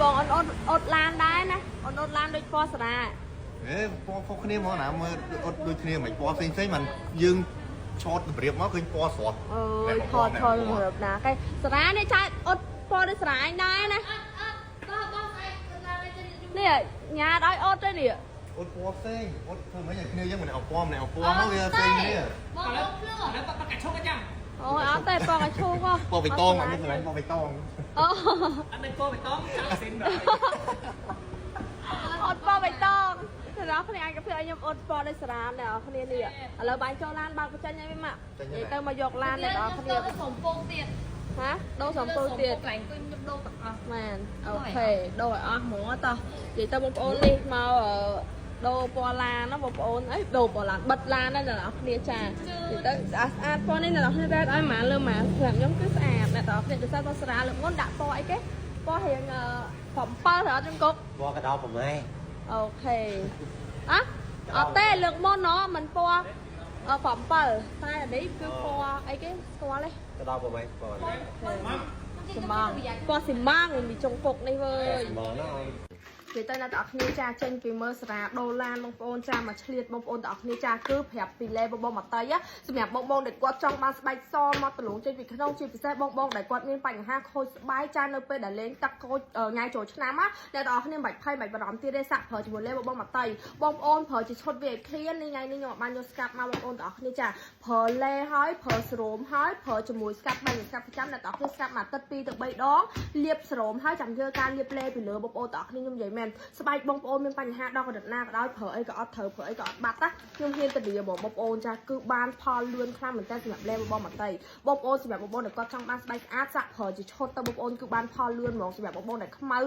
បងអត់ឡានដែរណាអត់ឡានដូចពណ៌សារាពណ៌ខុសគ្នាមកណាមើលអត់ដូចគ្នាមិនពណ៌ផ្សេងមិនយើងឆតតម្រៀបមកឃើញពណ៌ស្រស់អើយថតតម្រៀបណាគេសារានេះចាអត់ពណ៌ដូចសារាឯងដែរណានេះញ៉ាដល់អត់ទេនេះអត់ពណ៌ផ្សេងអត់ធ្វើមិនយ៉ាងគ្នាយើងមិនអោពណ៌មកវាផ្សេងគ្នាមកភ្លឺแล้วประกาศโชคกันยังអូយអត់ទេពណ៌កឈូកពណ៌បៃតងអត់មានកន្លែងពណ៌បៃតងអូอันนั้นก็ไม่ต้องจ่ายสินเลยអត់ពណ៌បៃតងតែដល់គ្នាអាចធ្វើឲ្យខ្ញុំអត់ពណ៌ដូចសារាដែរអស់គ្នានេះឥឡូវបានចូលឡានបើកបញ្ចេញឲ្យមកនិយាយទៅមកយកឡានទៅដល់គ្នាសំពងទៀតហ៎ដូរសំពងទៀតកន្លែងគឺខ្ញុំដូរទាំងអស់មែនអូខេដូរឲ្យអស់ហ្មងតោះនិយាយទៅបងប្អូននេះមកដូរពណ៌ឡានណាបងប្អូនអីដូរពណ៌ឡានបិទឡានណាអ្នកនរគ្នាចានិយាយទៅស្អាតពណ៌នេះអ្នកនរគ្នាដែរឲ្យម៉ាលើម៉ាសម្រាប់ខ្ញុំគឺស្អាតអ្នកនរគ្នាទៅសិនពណ៌ស្រាលលើកមុនដាក់ពណ៌អីគេពណ៌រៀង7ទៅអត់ខ្ញុំគប់ពណ៌កដោប្រម៉ែអូខេអត់ទេលើកមុនណមិនពណ៌7តែនេះគឺពណ៌អីគេស្គាល់ទេកដោប្រម៉ែពណ៌សំបងពណ៌ស៊ីម៉ងពីចុងគុកនេះវើយហ្មងណានិយាយទៅអ្នកទាំងអស់គ្នាចាចេញពីមើលសារាដូរឡានបងប្អូនចាមកឆ្លៀតបងប្អូនទាំងអស់គ្នាចាគឺប្រាប់ពីលេបងមកតៃសម្រាប់បងដែលគាត់ចង់បានស្បែកសមកដលងចេញពីក្នុងជាពិសេសបងដែលគាត់មានបញ្ហាខូចស្បែកចានៅពេលដែលលេងទឹកខូចញ៉ៃចូលឆ្នាំណាអ្នកទាំងអស់គ្នាមិនបាច់ភ័យមិនបាច់បារម្ភទៀតទេសាក់ប្រើជាមួយលេបងមកតៃបងប្អូនប្រើជាឈុត VIP នេះថ្ងៃនេះខ្ញុំបានយកស្កាប់មកបងប្អូនទាំងអស់គ្នាចាប្រើលេហើយប្រើស្រោមហើយប្រើជាមួយស្កាប់បាញ់ស្កាប់ប្រចាំអ្នកទាំងអស់គ្នាស្កាប់មួយទឹក2ទៅ3ដងលាបស្រោមហើយចាំធ្វើការលាបលេពីលើបងប្អូនទាំងអស់គ្នាខ្ញុំនិយាយមែនស្បែកបងប្អូនមានបញ្ហាដល់កម្រិតណាក៏ដោយប្រើអីក៏អត់ត្រូវប្រើអីក៏អត់បាត់ណាខ្ញុំហ៊ានទៅនិយាយបងប្អូនចាគឺបានផលលឿនខ្លាំងមែនតើសម្រាប់លេបងមកតៃបងប្អូនសម្រាប់បងប្អូនដែលគាត់ចង់បានស្បែកស្អាតសាក់ប្រើជាឈុតទៅបងប្អូនគឺបានផលលឿនហ្មងសម្រាប់បងប្អូនដែលខ្មៅ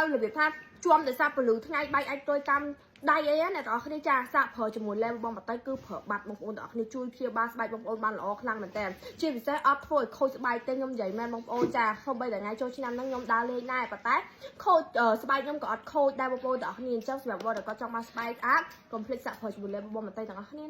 របៀបថាជួមដោយសារពលឺថ្ងៃបែកអាចទុយកម្មដៃអីណាអ្នកទាំងអស់គ្នាចាសាក់ប្រើជាមួយលេបងមកតៃគឺប្រើបាត់បងប្អូនទាំងអស់គ្នាជួយព្យាបាលស្បែកបងប្អូនបានល្អខ្លាំងមែនតើជាពិសេសអត់ធ្វើឲ្យខូចស្បែកទេខ្ញុំនិយាយមែនបងប្អូនចាសូម្បីតែថ្ងៃចូលឆ្នាំហ្នឹងខ្ញុំដើរលេងដែរប៉ុន្តែខូចស្បែកខ្ញុំក៏អត់ខូចដែរបងប្អូនទាំងអស់គ្នាអញ្ចឹងសម្រាប់បងដែលគាត់ចង់បានស្បែកស្អាតកុំភ្លេចសាក់ប្រើជាមួយលេបងមកតៃទាំងអស់គ្នា